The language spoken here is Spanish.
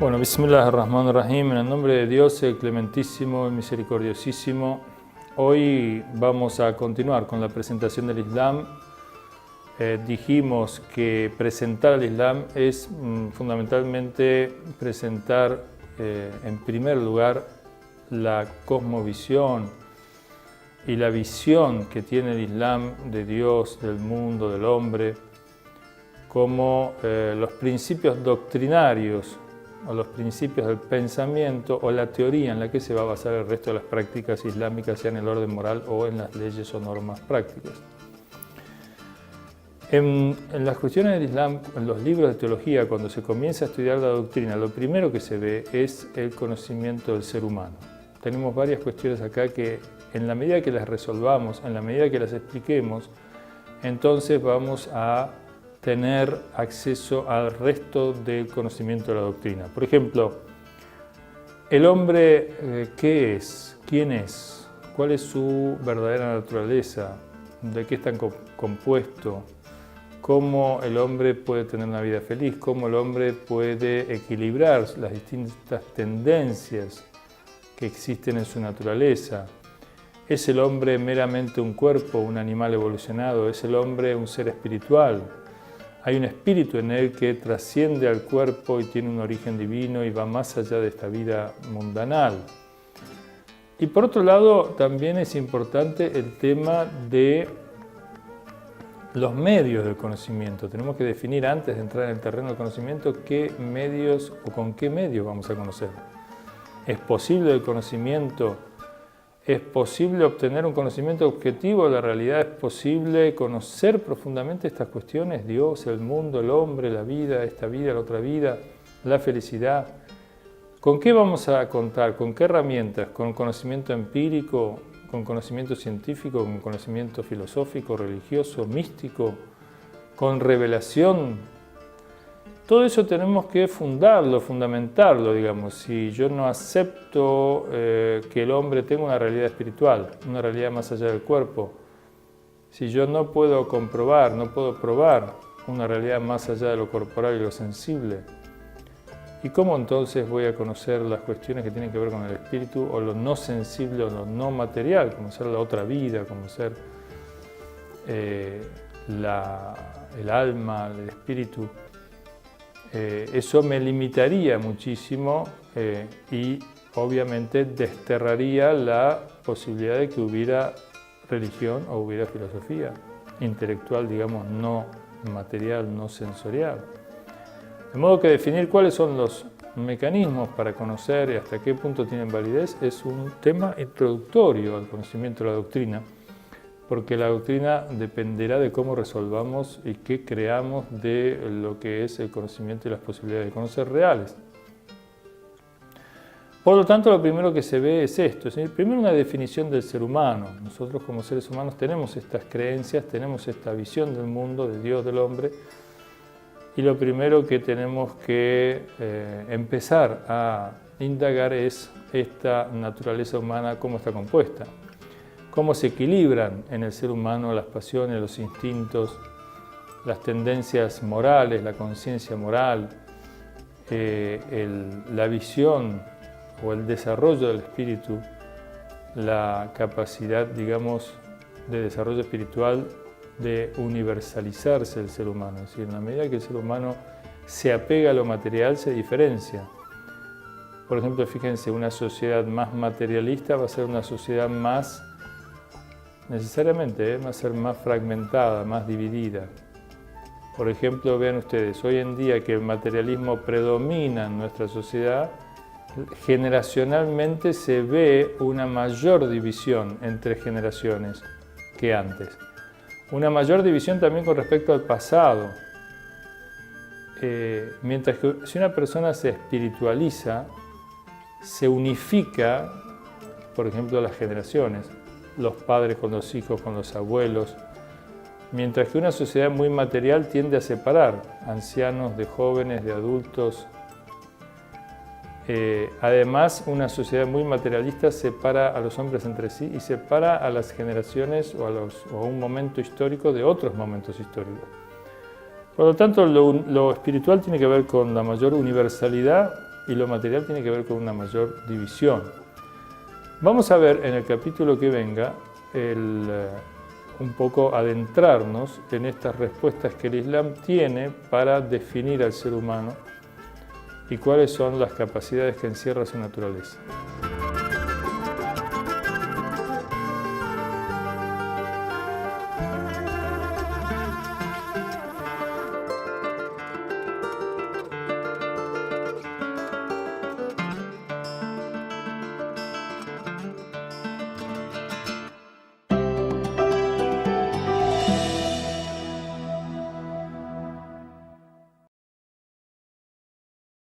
Bueno, Bismillahirrahmanirrahim, en el nombre de Dios, el clementísimo, el misericordiosísimo. Hoy vamos a continuar con la presentación del Islam. Dijimos que presentar el Islam es fundamentalmente presentar en primer lugar la cosmovisión y la visión que tiene el Islam de Dios, del mundo, del hombre, como los principios doctrinarios o los principios del pensamiento o la teoría en la que se va a basar el resto de las prácticas islámicas, sea en el orden moral o en las leyes o normas prácticas. En las cuestiones del Islam, en los libros de teología, cuando se comienza a estudiar la doctrina, lo primero que se ve es el conocimiento del ser humano. Tenemos varias cuestiones acá que, en la medida que las resolvamos, en la medida que las expliquemos, entonces vamos a tener acceso al resto del conocimiento de la doctrina. Por ejemplo, el hombre, ¿qué es? ¿Quién es? ¿Cuál es su verdadera naturaleza? ¿De qué está compuesto? ¿Cómo el hombre puede tener una vida feliz? ¿Cómo el hombre puede equilibrar las distintas tendencias que existen en su naturaleza? ¿Es el hombre meramente un cuerpo, un animal evolucionado? ¿Es el hombre un ser espiritual? Hay un espíritu en él que trasciende al cuerpo y tiene un origen divino y va más allá de esta vida mundanal. Y por otro lado, también es importante el tema de los medios del conocimiento. Tenemos que definir antes de entrar en el terreno del conocimiento qué medios o con qué medios vamos a conocer. ¿Es posible el conocimiento? ¿Es posible obtener un conocimiento objetivo de la realidad? ¿Es posible conocer profundamente estas cuestiones? Dios, el mundo, el hombre, la vida, la otra vida, la felicidad. ¿Con qué vamos a contar? ¿Con qué herramientas? ¿Con conocimiento empírico? ¿Con conocimiento científico? ¿Con conocimiento filosófico, religioso, místico? ¿Con revelación? Todo eso tenemos que fundamentarlo, digamos. Si yo no acepto que el hombre tenga una realidad espiritual, una realidad más allá del cuerpo, si yo no puedo comprobar, no puedo probar una realidad más allá de lo corporal y lo sensible, ¿y cómo entonces voy a conocer las cuestiones que tienen que ver con el espíritu o lo no sensible o lo no material, como ser la otra vida, como ser el alma, el espíritu? Eso me limitaría muchísimo y obviamente desterraría la posibilidad de que hubiera religión o hubiera filosofía intelectual, digamos, no material, no sensorial. De modo que definir cuáles son los mecanismos para conocer y hasta qué punto tienen validez es un tema introductorio al conocimiento de la doctrina, porque la doctrina dependerá de cómo resolvamos y qué creamos de lo que es el conocimiento y las posibilidades de conocer reales. Por lo tanto, lo primero que se ve es esto, es decir, primero una definición del ser humano. Nosotros como seres humanos tenemos estas creencias, tenemos esta visión del mundo, de Dios, del hombre, y lo primero que tenemos que empezar a indagar es esta naturaleza humana, cómo está compuesta. Cómo se equilibran en el ser humano las pasiones, los instintos, las tendencias morales, la conciencia moral, la visión o el desarrollo del espíritu, la capacidad, digamos, de desarrollo espiritual de universalizarse el ser humano. Es decir, en la medida que el ser humano se apega a lo material, se diferencia. Por ejemplo, fíjense, una sociedad más materialista va a ser una sociedad más necesariamente va a ser más fragmentada, más dividida. Por ejemplo, vean ustedes, hoy en día que el materialismo predomina en nuestra sociedad, generacionalmente se ve una mayor división entre generaciones que antes. Una mayor división también con respecto al pasado. Mientras que si una persona se espiritualiza, se unifica, por ejemplo, las generaciones. Los padres con los hijos, con los abuelos, mientras que una sociedad muy material tiende a separar ancianos de jóvenes, de adultos. Además, una sociedad muy materialista separa a los hombres entre sí y separa a las generaciones o a un momento histórico de otros momentos históricos. Por lo tanto, lo espiritual tiene que ver con la mayor universalidad y lo material tiene que ver con una mayor división. Vamos a ver en el capítulo que venga un poco adentrarnos en estas respuestas que el Islam tiene para definir al ser humano y cuáles son las capacidades que encierra su naturaleza.